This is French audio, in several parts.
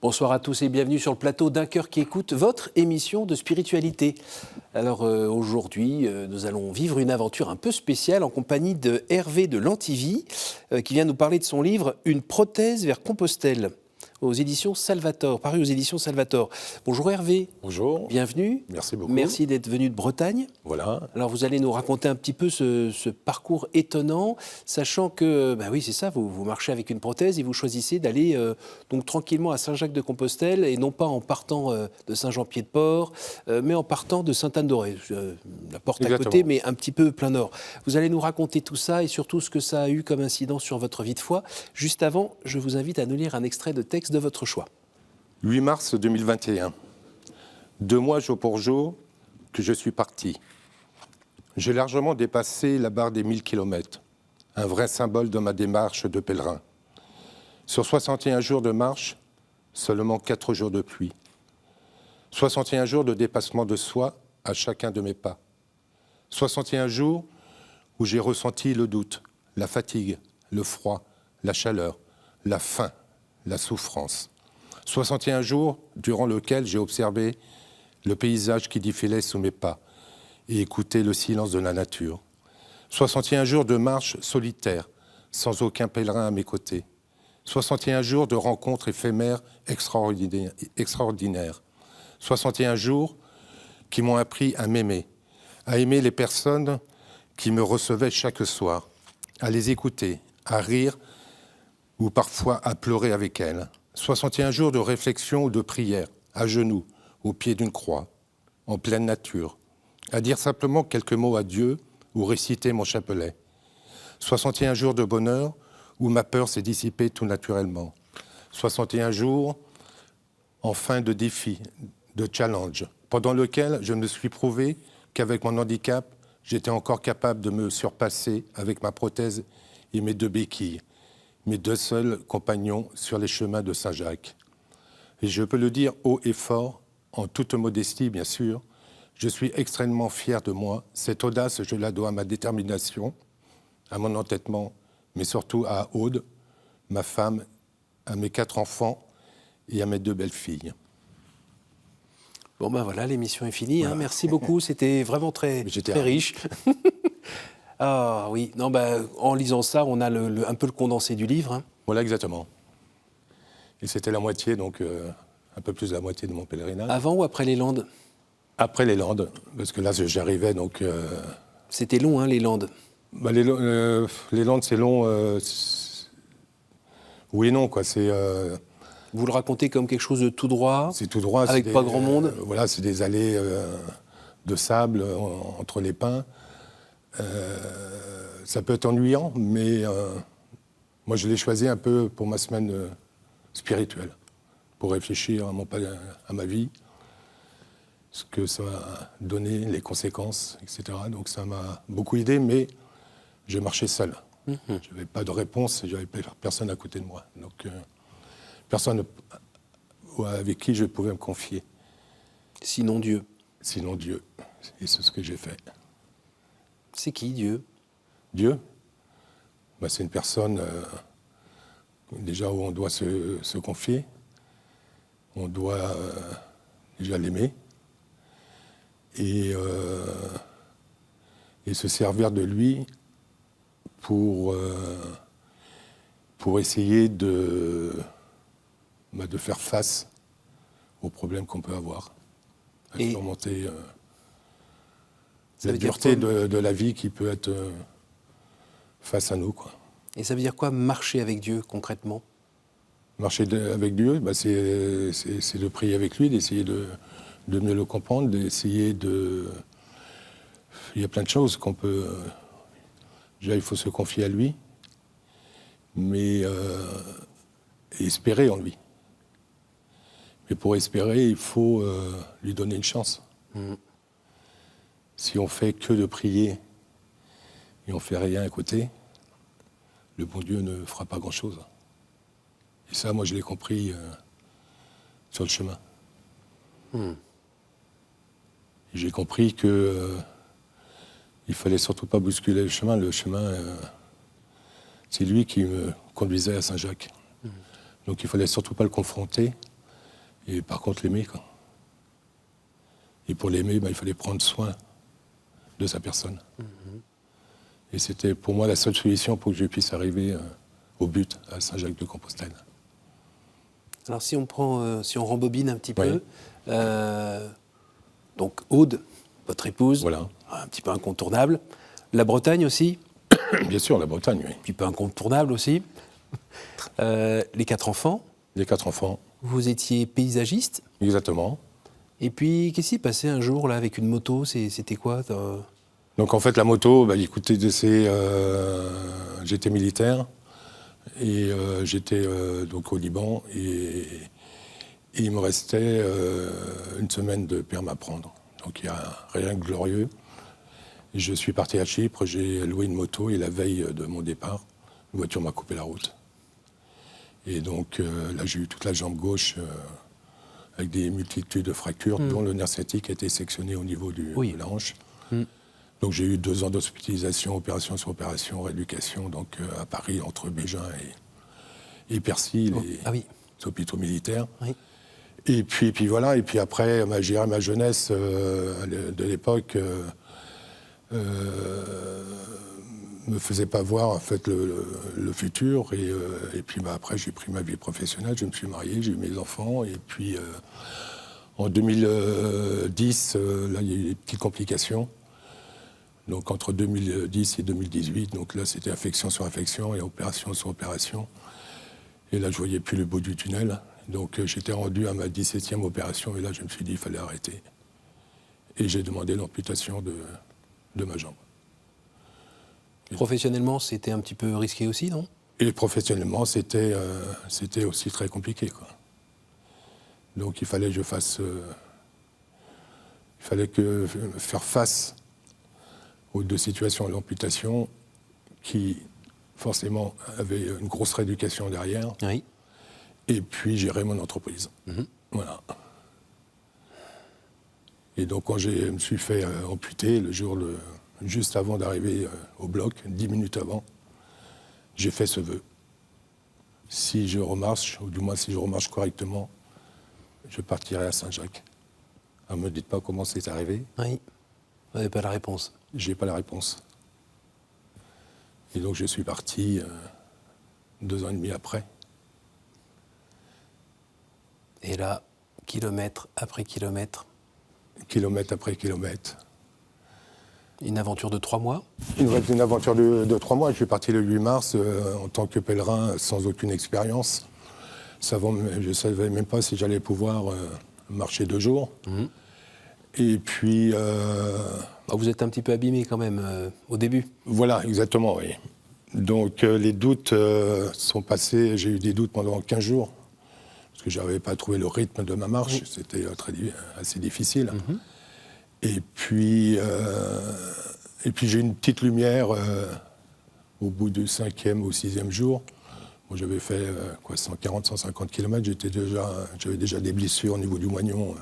Bonsoir à tous et bienvenue sur le plateau d'Un cœur qui écoute, votre émission de spiritualité. Alors aujourd'hui, nous allons vivre une aventure un peu spéciale en compagnie de Hervé de Lantivy, qui vient nous parler de son livre « Une prothèse vers Compostelle » aux éditions Salvator, paru aux éditions Salvator. Bonjour Hervé. Bonjour. Bienvenue. Merci beaucoup. Merci d'être venu de Bretagne. Voilà. Alors vous allez nous raconter un petit peu ce parcours étonnant, sachant que, oui c'est ça, vous marchez avec une prothèse et vous choisissez d'aller donc tranquillement à Saint-Jacques-de-Compostelle et non pas en partant de Saint-Jean-Pied-de-Port, mais en partant de Sainte-Anne-d'Auray. La porte à côté, mais un petit peu plein nord. Vous allez nous raconter tout ça et surtout ce que ça a eu comme incidence sur votre vie de foi. Juste avant, je vous invite à nous lire un extrait de texte de votre choix. 8 mars 2021. 2 mois jour pour jour que je suis parti. J'ai largement dépassé la barre des 1000 km, un vrai symbole de ma démarche de pèlerin. Sur 61 jours de marche, seulement 4 jours de pluie. 61 jours de dépassement de soi à chacun de mes pas. 61 jours où j'ai ressenti le doute, la fatigue, le froid, la chaleur, la faim, la souffrance. 61 jours durant lesquels j'ai observé le paysage qui défilait sous mes pas et écouté le silence de la nature. 61 jours de marche solitaire, sans aucun pèlerin à mes côtés. 61 jours de rencontres éphémères extraordinaires. 61 jours qui m'ont appris à m'aimer, à aimer les personnes qui me recevaient chaque soir, à les écouter, à rire ou parfois à pleurer avec elles. 61 jours de réflexion ou de prière, à genoux, au pied d'une croix, en pleine nature, à dire simplement quelques mots à Dieu ou réciter mon chapelet. 61 jours de bonheur où ma peur s'est dissipée tout naturellement. 61 jours, enfin, de défis, de challenge, pendant lequel je me suis prouvé qu'avec mon handicap, j'étais encore capable de me surpasser avec ma prothèse et mes 2 béquilles, mes 2 seuls compagnons sur les chemins de Saint-Jacques. Et je peux le dire haut et fort, en toute modestie bien sûr, je suis extrêmement fier de moi. Cette audace, je la dois à ma détermination, à mon entêtement, mais surtout à Aude, ma femme, à mes 4 enfants et à mes 2 belles-filles. Bon voilà, l'émission est finie. Voilà. Merci beaucoup, c'était vraiment très riche. Ah oui, non, en lisant ça, on a un peu le condensé du livre. Hein. Voilà, exactement. Et c'était la moitié, donc un peu plus de la moitié de mon pèlerinage. Avant ou après les Landes? Après les Landes, parce que là, j'arrivais, donc... C'était long, hein, les Landes? Les Landes, c'est long. Oui et non, quoi. Vous le racontez comme quelque chose de tout droit? C'est tout droit. Avec pas grand monde? Voilà, c'est des allées de sable entre les pins. Ça peut être ennuyant, mais moi, je l'ai choisi un peu pour ma semaine spirituelle, pour réfléchir à ma vie, ce que ça m'a donné, les conséquences, etc. Donc ça m'a beaucoup aidé, mais je marchais seul. Je n'avais pas de réponse, je n'avais personne à côté de moi. Donc personne avec qui je pouvais me confier. Sinon Dieu. Sinon Dieu. Et c'est ce que j'ai fait. C'est qui Dieu? Dieu, c'est une personne déjà où on doit se confier. On doit déjà l'aimer. Et se servir de lui pour essayer de faire face aux problèmes qu'on peut avoir, à surmonter la dureté de la vie qui peut être face à nous, quoi. Et ça veut dire quoi, marcher avec Dieu, concrètement? Marcher avec Dieu, c'est de prier avec lui, d'essayer de mieux le comprendre, d'essayer de... Il y a plein de choses qu'on peut... Déjà, il faut se confier à lui, mais espérer en lui. Mais pour espérer, il faut lui donner une chance. Si on fait que de prier et on fait rien à côté, le bon Dieu ne fera pas grand-chose. Et ça, moi, je l'ai compris sur le chemin. J'ai compris que il fallait surtout pas bousculer le chemin. Le chemin, c'est lui qui me conduisait à Saint-Jacques. Donc il fallait surtout pas le confronter, Et par contre, l'aimer, quoi. Et pour l'aimer, il fallait prendre soin de sa personne. Et c'était pour moi la seule solution pour que je puisse arriver au but, à Saint-Jacques-de-Compostelle. Alors si on rembobine un petit Oui. peu, donc Aude, votre épouse, Voilà. un petit peu incontournable. La Bretagne aussi, Bien sûr, la Bretagne, oui. un petit peu incontournable aussi. Les 4 enfants, Les 4 enfants, vous étiez paysagiste. exactement. Et puis, qu'est-ce qui s'est passé un jour là avec une moto? C'était quoi Donc en fait, la moto, écoutez, j'étais militaire et j'étais donc au Liban et il me restait une semaine de permis à prendre. Donc il n'y a rien de glorieux. Je suis parti à Chypre, j'ai loué une moto et la veille de mon départ, une voiture m'a coupé la route. Et donc là, j'ai eu toute la jambe gauche avec des multitudes de fractures, dont le nerf sciatique a été sectionné au niveau de la hanche. Donc j'ai eu 2 ans d'hospitalisation, opération sur opération, rééducation, donc à Paris, entre Bégin et Percy, les hôpitaux militaires. Oui. Et puis voilà, et puis après, j'ai géré ma jeunesse de l'époque. Me faisait pas voir en fait le futur et puis après j'ai pris ma vie professionnelle, je me suis marié, j'ai eu mes enfants et puis en 2010 là il y a eu des petites complications, donc entre 2010 et 2018, donc là c'était infection sur infection et opération sur opération et là je voyais plus le bout du tunnel, donc j'étais rendu à ma 17e opération et là je me suis dit il fallait arrêter et j'ai demandé l'amputation de ma jambe. Professionnellement, c'était un petit peu risqué aussi, non? Et professionnellement, c'était aussi très compliqué, quoi. Donc il fallait que je fasse... il fallait que faire face aux 2 situations, l'amputation, qui forcément avait une grosse rééducation derrière, Oui. et puis gérer mon entreprise. Voilà. Et donc quand je me suis fait amputer, juste avant d'arriver au bloc, 10 minutes avant, j'ai fait ce vœu. Si je remarche, ou du moins si je remarche correctement, je partirai à Saint-Jacques. Ne me dites pas comment c'est arrivé. Oui. Vous n'avez pas la réponse. J'ai pas la réponse. Et donc je suis parti 2 ans et demi après. Et là, kilomètre après kilomètre. Kilomètre après kilomètre. Une aventure de 3 mois. Une aventure de 3 mois. Je suis parti le 8 mars en tant que pèlerin sans aucune expérience. Je ne savais même pas si j'allais pouvoir marcher 2 jours. Et puis... Vous êtes un petit peu abîmé quand même au début. Voilà, exactement, oui. Donc les doutes sont passés. J'ai eu des doutes pendant 15 jours. Parce que je n'arrivais pas à trouver le rythme de ma marche. C'était assez difficile. Et puis j'ai eu une petite lumière au bout du 5e ou 6e jour. Moi, j'avais fait 140, 150 km. J'avais déjà des blessures au niveau du moignon.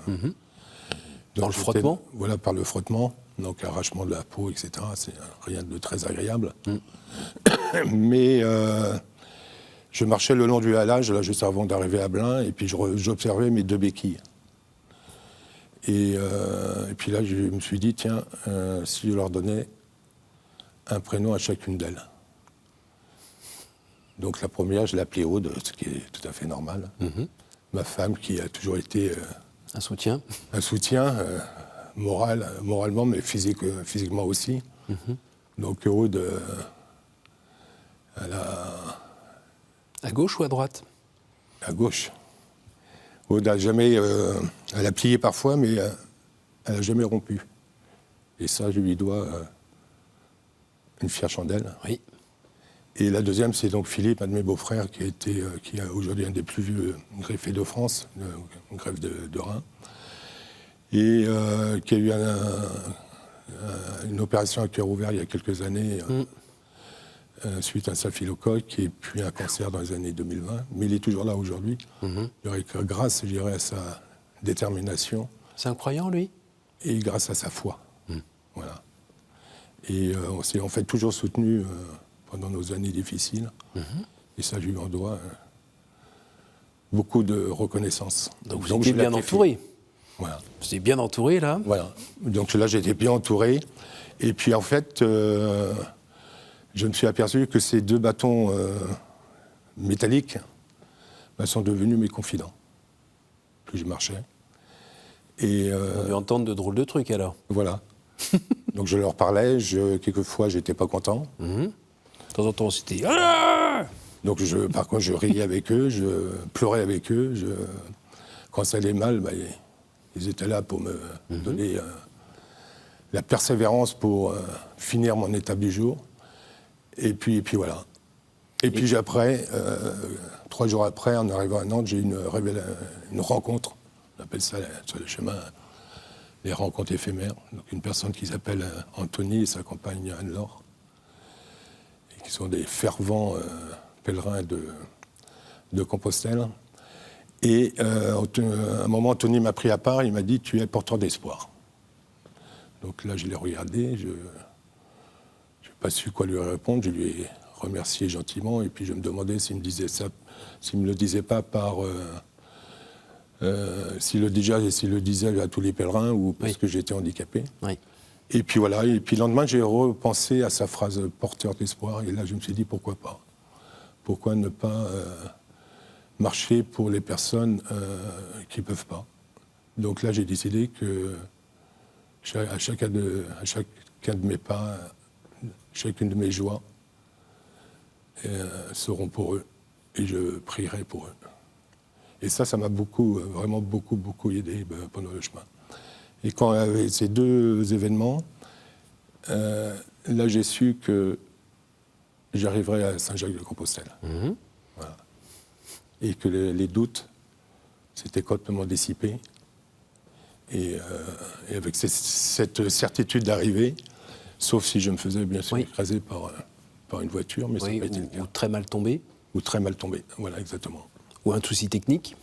Dans le frottement? Voilà, par le frottement. Donc, arrachement de la peau, etc. C'est rien de très agréable. Mais je marchais le long du halage, là, juste avant d'arriver à Blain, et puis j'observais mes 2 béquilles. Et puis là, je me suis dit, tiens, si je leur donnais un prénom à chacune d'elles. Donc la première, je l'ai appelée Aude, ce qui est tout à fait normal. Ma femme, qui a toujours été... un soutien. Un soutien moralement, mais physiquement aussi. Donc Aude, elle a... À gauche ou à droite? À gauche. Aude n'a jamais... elle a plié parfois, mais elle n'a jamais rompu. Et ça, je lui dois une fière chandelle. Oui. Et la deuxième, c'est donc Philippe, un de mes beaux-frères, qui est aujourd'hui un des plus vieux greffés de France, une greffe de rein, et qui a eu une opération à cœur ouvert il y a quelques années, suite à un staphylocoque, et puis un cancer dans les années 2020. Mais il est toujours là aujourd'hui. Grâce, je dirais, à sa détermination. C'est un croyant, lui? Et grâce à sa foi. Voilà. Et on s'est en fait toujours soutenu pendant nos années difficiles. Et ça, je lui en dois beaucoup de reconnaissance. Donc vous je étiez bien l'amplifie. entouré. Voilà. Vous étiez bien entouré, là. Voilà. Donc là, j'étais bien entouré. Et puis, en fait, je me suis aperçu que ces 2 bâtons métalliques sont devenus mes confidents. Plus je marchais. Et On a dû entendre de drôles de trucs, alors. voilà. Donc je leur parlais. Quelquefois, j'étais pas content. De temps en temps, c'était... Ah Donc, par contre, je riais avec eux, je pleurais avec eux. Quand ça allait mal, ils étaient là pour me donner la persévérance pour finir mon étape du jour. Et puis voilà. Et puis après, 3 jours après, en arrivant à Nantes, j'ai eu une rencontre. On appelle ça sur le chemin les rencontres éphémères. Donc une personne qui s'appelle Anthony et sa compagne Anne-Laure, et qui sont des fervents pèlerins de Compostelle. Et à un moment, Anthony m'a pris à part, il m'a dit « Tu es porteur d'espoir ». Donc là, je l'ai regardé, je n'ai pas su quoi lui répondre, je lui ai remercié gentiment, et puis je me demandais s'il me disait ça, s'il ne me le disait pas par... s'il le disait à tous les pèlerins, ou parce que j'étais handicapé. Oui. Et puis voilà, et puis le lendemain, j'ai repensé à sa phrase « porteur d'espoir », et là, je me suis dit « Pourquoi pas ? Pourquoi ne pas... marcher pour les personnes qui ne peuvent pas. » Donc là, j'ai décidé que à chacun de mes pas, chacune de mes joies seront pour eux. Et je prierai pour eux. Et ça m'a vraiment beaucoup aidé pendant le chemin. Et quand il y avait ces 2 événements, là, j'ai su que j'arriverais à Saint-Jacques-de-Compostelle. Voilà. Et que les doutes s'étaient complètement dissipés. Et avec cette certitude d'arriver, sauf si je me faisais bien sûr écraser par une voiture, mais ça n'a pas été le cas. Ou très mal tombé. Ou très mal tombé, voilà, exactement. Ou un souci technique.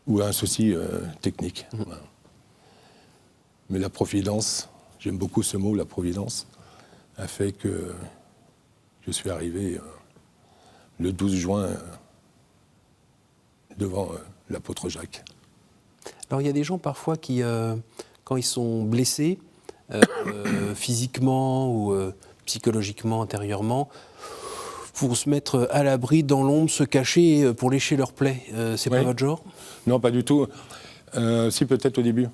Ou un souci technique. Voilà. Mais la providence, j'aime beaucoup ce mot, la providence, a fait que je suis arrivé le 12 juin devant l'apôtre Jacques. Alors il y a des gens parfois qui, quand ils sont blessés, physiquement ou psychologiquement, intérieurement, vont se mettre à l'abri dans l'ombre, se cacher pour lécher leurs plaies. C'est pas votre genre ? Non, pas du tout. Si, peut-être au début.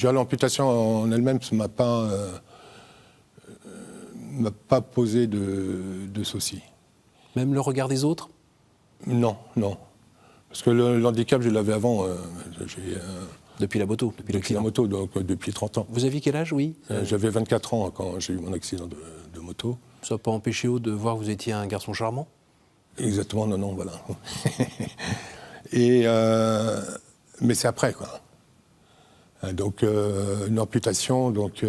L'amputation en elle-même ne m'a pas posé de soucis. Même le regard des autres ? Non. Parce que le handicap, je l'avais avant. Depuis la moto, depuis la moto, donc depuis 30 ans. Vous aviez quel âge, oui ? J'avais 24 ans quand j'ai eu mon accident de moto. Ça n'a pas empêché Aude de voir que vous étiez un garçon charmant ? Exactement, non, voilà. Mais c'est après, quoi. Donc, une amputation, donc...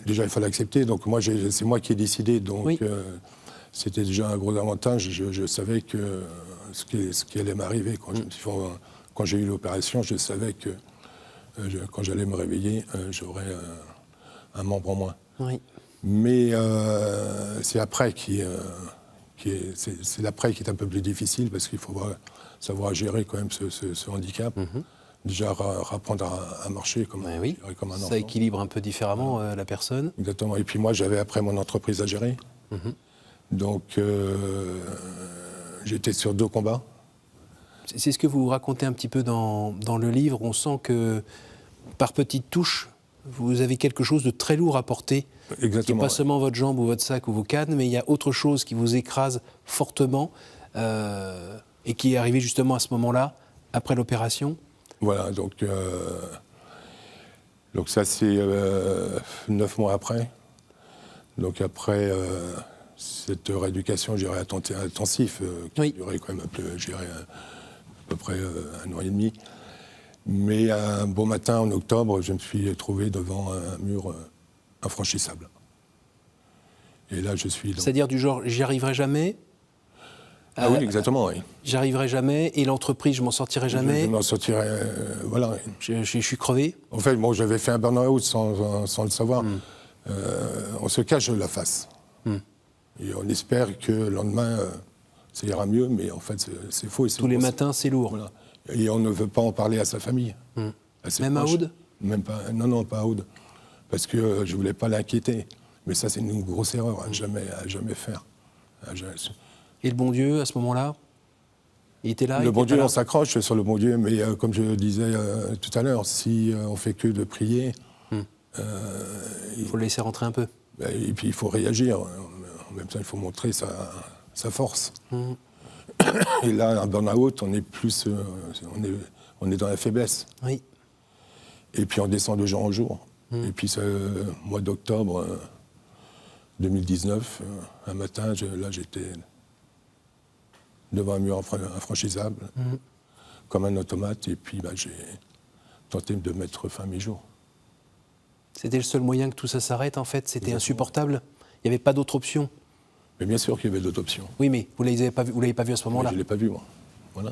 déjà, il fallait accepter. Donc, c'est moi qui ai décidé. Donc, c'était déjà un gros avantage. Je savais que ce qui allait m'arriver quand j'ai eu l'opération, je savais que quand j'allais me réveiller, j'aurais un membre en moins. Oui. Mais c'est l'après qui est un peu plus difficile parce qu'il faut savoir gérer quand même ce handicap. Déjà apprendre à marcher comme un enfant. Ça équilibre un peu différemment la personne. Exactement. Et puis moi, j'avais après mon entreprise à gérer. Donc, j'étais sur 2 combats. C'est ce que vous racontez un petit peu dans le livre. On sent que, par petites touches, vous avez quelque chose de très lourd à porter. Exactement. Qui n'est pas seulement votre jambe ou votre sac ou vos cannes, mais il y a autre chose qui vous écrase fortement et qui est arrivé justement à ce moment-là, après l'opération. Voilà, donc ça c'est 9 mois après. Donc après cette rééducation, je dirais, intensif, qui a duré quand même à peu près 1 an et demi. Mais un beau matin en octobre, je me suis trouvé devant un mur infranchissable. Et là, je suis... C'est-à-dire du genre, j'y arriverai jamais. Ah oui, exactement, oui. J'arriverai jamais, et l'entreprise, je m'en sortirai jamais. Je m'en sortirai, voilà. Je suis crevé. En fait, bon, j'avais fait un burn-out sans le savoir. On se cache la face. Et on espère que le lendemain, ça ira mieux, mais en fait, c'est faux. Et Tous les matins, c'est lourd. Voilà. Et on ne veut pas en parler à sa famille. À ses Même proches. à Aude? Même pas. Non, pas à Aude. Parce que je ne voulais pas l'inquiéter. Mais ça, c'est une grosse erreur à jamais faire. Et le bon Dieu, à ce moment-là, il était là? Le bon Dieu, on s'accroche sur le bon Dieu, mais comme je disais tout à l'heure, si on fait que de prier, Il faut le laisser rentrer un peu. Et puis il faut réagir. En même temps, il faut montrer sa force. Et là, un burn-out, on est plus, on est dans la faiblesse. Oui. Et puis on descend de jour en jour. Et puis mois d'octobre 2019, un matin, j'étais devant un mur infranchissable, comme un automate, et puis j'ai tenté de mettre fin à mes jours. C'était le seul moyen que tout ça s'arrête, en fait? C'était insupportable? Il n'y avait pas d'autre option? Mais bien sûr qu'il y avait d'autres options. Oui, mais vous ne l'avez pas vu à ce moment-là? Je ne l'ai pas vu, moi. Voilà.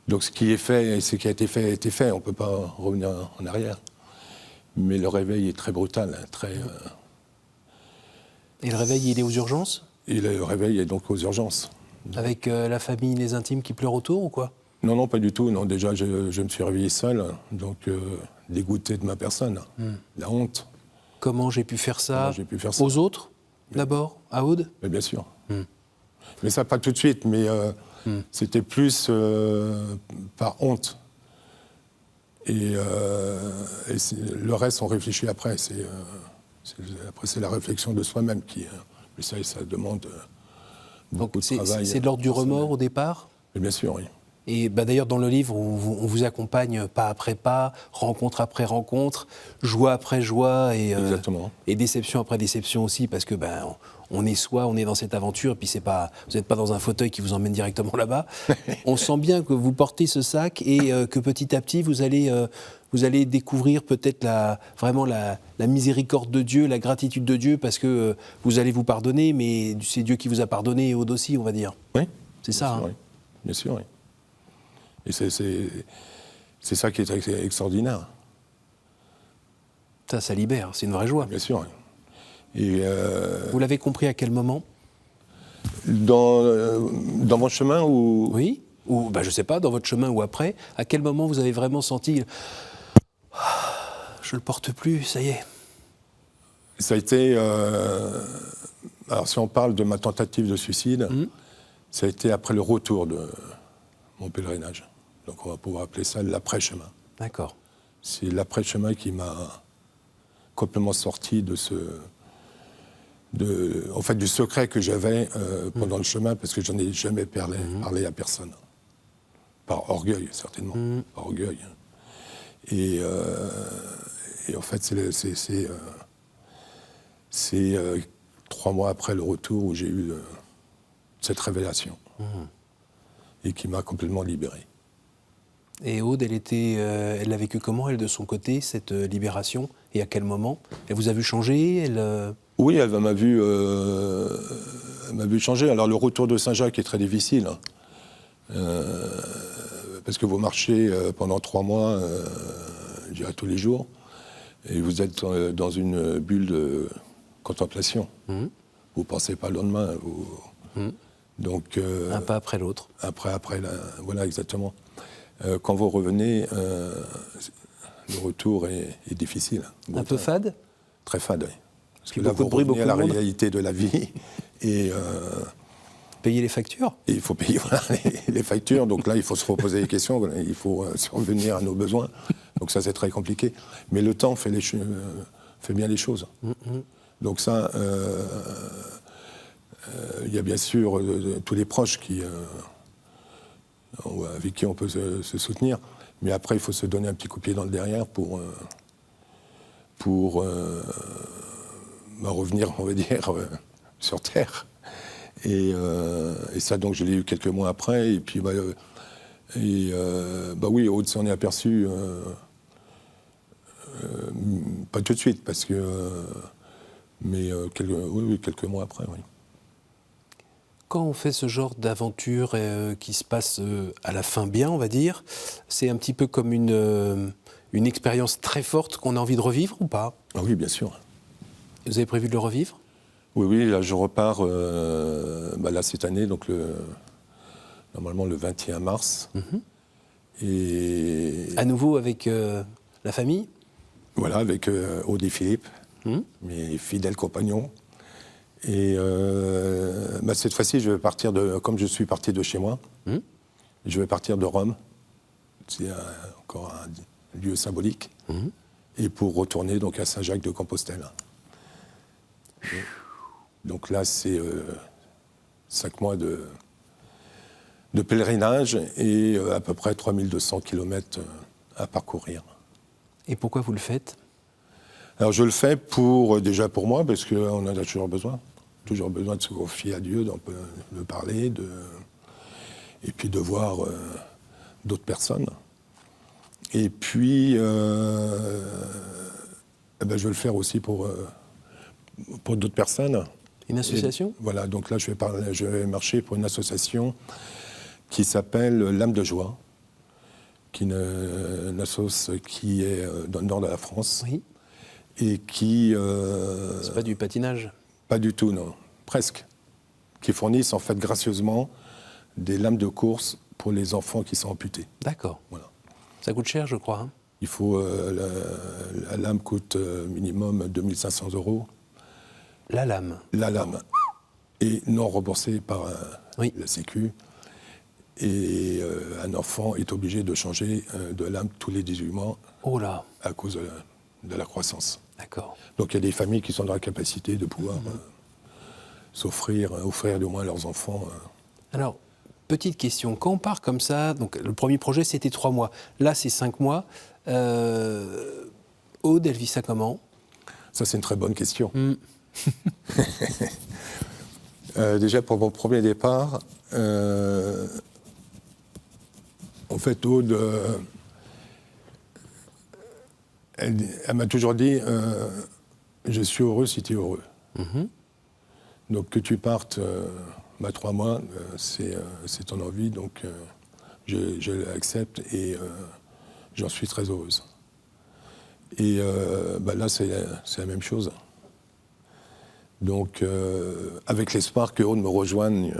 Donc ce qui est fait, et ce qui a été fait, a été fait. On ne peut pas revenir en arrière. Mais le réveil est très brutal. Et le réveil, il est aux urgences? Et le réveil est donc aux urgences. Avec la famille, les intimes qui pleurent autour ou quoi? Non, pas du tout. Non, déjà, je me suis réveillé seul, donc dégoûté de ma personne. La honte. Comment j'ai pu faire ça? Aux autres, d'abord? À Aude? Mais bien sûr. Mais ça, pas tout de suite, mais c'était plus par honte. Et le reste, on réfléchit après. Après, c'est la réflexion de soi-même qui... mais ça demande beaucoup de travail. C'est de l'ordre du remords au départ? Mais bien sûr, oui. Et d'ailleurs, dans le livre, on vous accompagne pas après pas, rencontre après rencontre, joie après joie et déception après déception aussi, parce que on est soi, on est dans cette aventure, et puis vous n'êtes pas dans un fauteuil qui vous emmène directement là-bas. On sent bien que vous portez ce sac et que petit à petit, vous allez découvrir peut-être vraiment la miséricorde de Dieu, la gratitude de Dieu, parce que vous allez vous pardonner, mais c'est Dieu qui vous a pardonné, et Aude aussi, on va dire. Oui. C'est ça, hein. Bien sûr, oui. Et c'est ça qui est extraordinaire. Ça libère, c'est une vraie joie. Bien sûr. Et vous l'avez compris à quel moment? Dans mon chemin ou... Oui, ou je ne sais pas, dans votre chemin ou après, à quel moment vous avez vraiment senti je ne le porte plus, ça y est? Ça a été... alors si on parle de ma tentative de suicide, ça a été après le retour de mon pèlerinage. Donc on va pouvoir appeler ça l'après-chemin. D'accord. C'est l'après-chemin qui m'a complètement sorti du secret que j'avais pendant le chemin, parce que j'en ai jamais parlé à personne. Par orgueil, certainement. Par orgueil. Et en fait, c'est 3 mois après le retour où j'ai eu cette révélation. Et qui m'a complètement libéré. Et Aude, elle l'a vécu comment, elle, de son côté, cette libération? Et à quel moment? Elle vous a vu changer? Oui, elle m'a vu changer. Alors, le retour de Saint-Jacques est très difficile. Parce que vous marchez pendant 3 mois, je dirais tous les jours, et vous êtes dans une bulle de contemplation. Vous ne pensez pas le lendemain. Donc, un pas après l'autre. Voilà, exactement. Quand vous revenez, le retour est difficile. Un peu fade? Très fade, oui. Parce que là, vous revenez à la réalité de la vie. Et payer les factures? Et il faut payer les factures. Donc là, il faut se reposer des questions. Il faut survenir à nos besoins. Donc ça, c'est très compliqué. Mais le temps fait bien les choses. Donc ça... il y a bien sûr tous les proches avec qui on peut se soutenir, mais après il faut se donner un petit coup de pied dans le derrière pour revenir, on va dire, sur Terre. Et ça, donc, je l'ai eu quelques mois après, et puis oui, Aude s'en est aperçu, pas tout de suite, parce que... mais quelques mois après, oui. Quand on fait ce genre d'aventure qui se passe à la fin bien, on va dire, c'est un petit peu comme une expérience très forte qu'on a envie de revivre ou pas? Ah oui, bien sûr. Vous avez prévu de le revivre? Oui, là je repars là, cette année, donc normalement le 21 mars. Et À nouveau avec la famille? voilà, avec Aude et Philippe, mes fidèles compagnons. Et cette fois-ci, je vais partir comme je suis parti de chez moi, je vais partir de Rome. C'est encore un lieu symbolique. Et pour retourner donc à Saint-Jacques-de-Compostelle. Donc là, c'est 5 mois de pèlerinage et à peu près 3200 km à parcourir. Et pourquoi vous le faites? Alors je le fais déjà pour moi, parce qu'on en a toujours besoin. Toujours besoin de se confier à Dieu, de parler, et puis de voir d'autres personnes. Et puis, je vais le faire aussi pour d'autres personnes. Une association? Voilà, donc là, je vais marcher pour une association qui s'appelle l'Âme de Joie, qui est une association qui est dans le nord de la France. Oui. Et qui... C'est pas du patinage? Pas du tout, non. Presque. Qui fournissent, en fait, gracieusement, des lames de course pour les enfants qui sont amputés. D'accord. Voilà. Ça coûte cher, je crois. Hein? Il faut... la lame coûte minimum 2500 €. La lame? La lame. Et non remboursée par la Sécu. Et un enfant est obligé de changer de lame tous les 18 mois. Oh là! À cause de la croissance. D'accord. Donc il y a des familles qui sont dans la capacité de pouvoir offrir du moins à leurs enfants. Alors, petite question. Quand on part comme ça, donc le premier projet c'était 3 mois. Là c'est 5 mois. Aude, elle vit ça comment? Ça c'est une très bonne question. Déjà pour mon premier départ, en fait Aude, elle m'a toujours dit je suis heureux si tu es heureux. Donc que tu partes 3 mois, c'est ton envie, donc je l'accepte et j'en suis très heureuse. Et là, c'est la même chose. Donc, avec l'espoir que Aude me rejoigne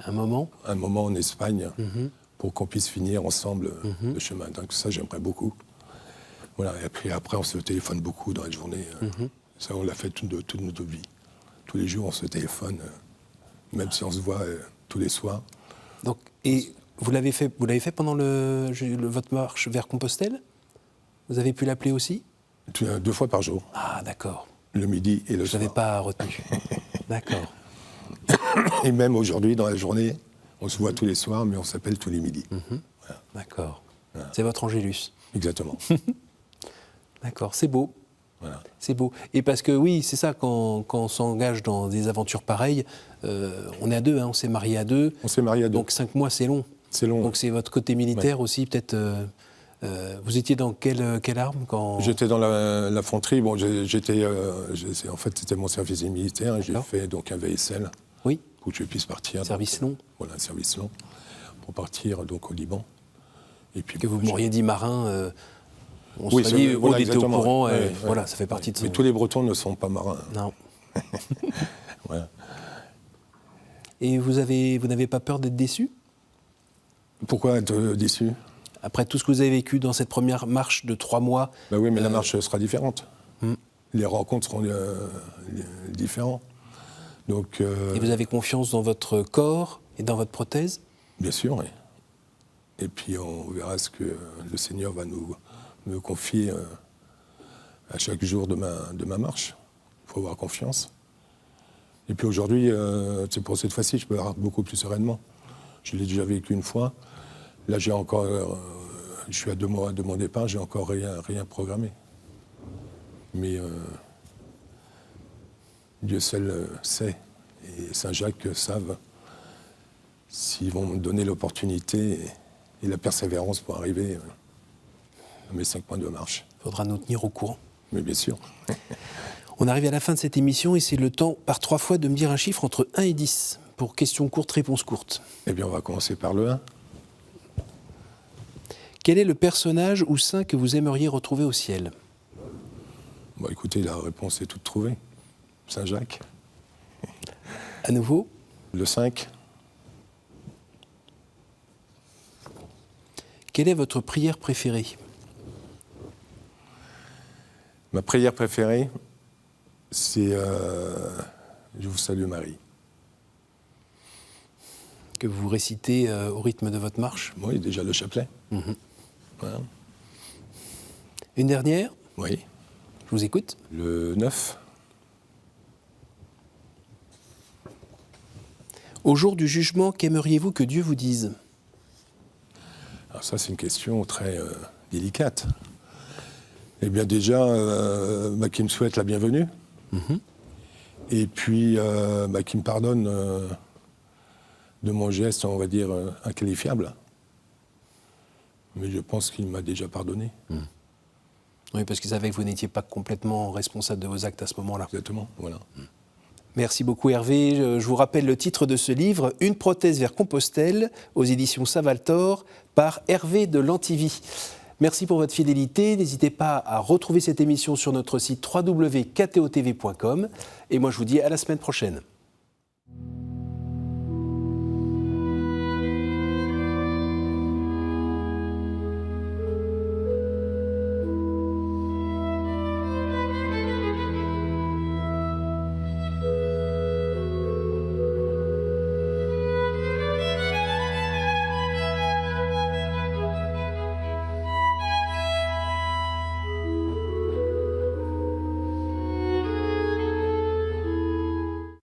un moment en Espagne, pour qu'on puisse finir ensemble le chemin. Donc ça, j'aimerais beaucoup. Voilà. Et puis après, on se téléphone beaucoup dans la journée. Ça, on l'a fait toute notre vie. Tous les jours, on se téléphone, même si on se voit tous les soirs. Donc, et vous l'avez fait pendant votre marche vers Compostelle? Vous avez pu l'appeler aussi? 2 fois par jour. Ah, d'accord. Le midi et le soir. Je n'avais pas retenu. D'accord. Et même aujourd'hui, dans la journée, on se voit tous les soirs, mais on s'appelle tous les midis. Voilà. D'accord. Voilà. C'est votre Angélus. Exactement. D'accord, c'est beau. Voilà. C'est beau. Et parce que oui, c'est ça, quand on s'engage dans des aventures pareilles, on est à 2, hein, on s'est marié à 2. On s'est marié à 2. Donc 5 mois, c'est long. C'est long. Donc c'est votre côté militaire aussi, peut-être. Vous étiez dans quelle arme quand... J'étais dans l'infanterie. Bon, en fait, c'était mon service militaire. J'ai fait donc un VSL. Oui. Pour que je puisse partir. Service long. Voilà, un service long. Pour partir donc au Liban. Et puis, que vous m'auriez dit marin, on oui, se dit, voilà, était au courant, ouais, voilà, ça fait partie de ça. Mais tous les Bretons ne sont pas marins. Non. Voilà. Et vous n'avez pas peur d'être déçu? Pourquoi être déçu? Après tout ce que vous avez vécu dans cette première marche de 3 mois... Oui, mais la marche sera différente. Les rencontres seront différentes. Donc, Et vous avez confiance dans votre corps et dans votre prothèse? Bien sûr, oui. Et puis on verra ce que le Seigneur va me confier à chaque jour de ma marche. Il faut avoir confiance. Et puis aujourd'hui, c'est pour cette fois-ci, je peux avoir beaucoup plus sereinement. Je l'ai déjà vécu une fois. Là, je suis à 2 mois de mon départ, j'ai encore rien programmé. Mais Dieu seul sait, et Saint-Jacques savent s'ils vont me donner l'opportunité et la persévérance pour arriver à mes 5 points de marche. Il faudra nous tenir au courant. Mais bien sûr. On arrive à la fin de cette émission et c'est le temps, par 3 fois, de me dire un chiffre entre 1 et 10 pour questions courtes, réponses courtes. Eh bien, on va commencer par le 1. Quel est le personnage ou saint que vous aimeriez retrouver au ciel? Bon, écoutez, la réponse est toute trouvée. Saint-Jacques. À nouveau. Le 5. Quelle est votre prière préférée? Ma prière préférée, c'est Je vous salue Marie. Que vous récitez au rythme de votre marche? Oui, déjà le chapelet. Voilà. Une dernière? Oui. Je vous écoute. Le 9. Au jour du jugement, qu'aimeriez-vous que Dieu vous dise? Alors ça, c'est une question très délicate. Eh bien déjà, qu'il me souhaite la bienvenue. Et puis, qu'il me pardonne de mon geste, on va dire, inqualifiable. Mais je pense qu'il m'a déjà pardonné. Oui, parce qu'il savait que vous n'étiez pas complètement responsable de vos actes à ce moment-là. Exactement, voilà. Merci beaucoup Hervé. Je vous rappelle le titre de ce livre, Une prothèse vers Compostelle, aux éditions Savaltor, par Hervé de Lantivy. Merci pour votre fidélité. N'hésitez pas à retrouver cette émission sur notre site www.ktotv.com. Et moi, je vous dis à la semaine prochaine.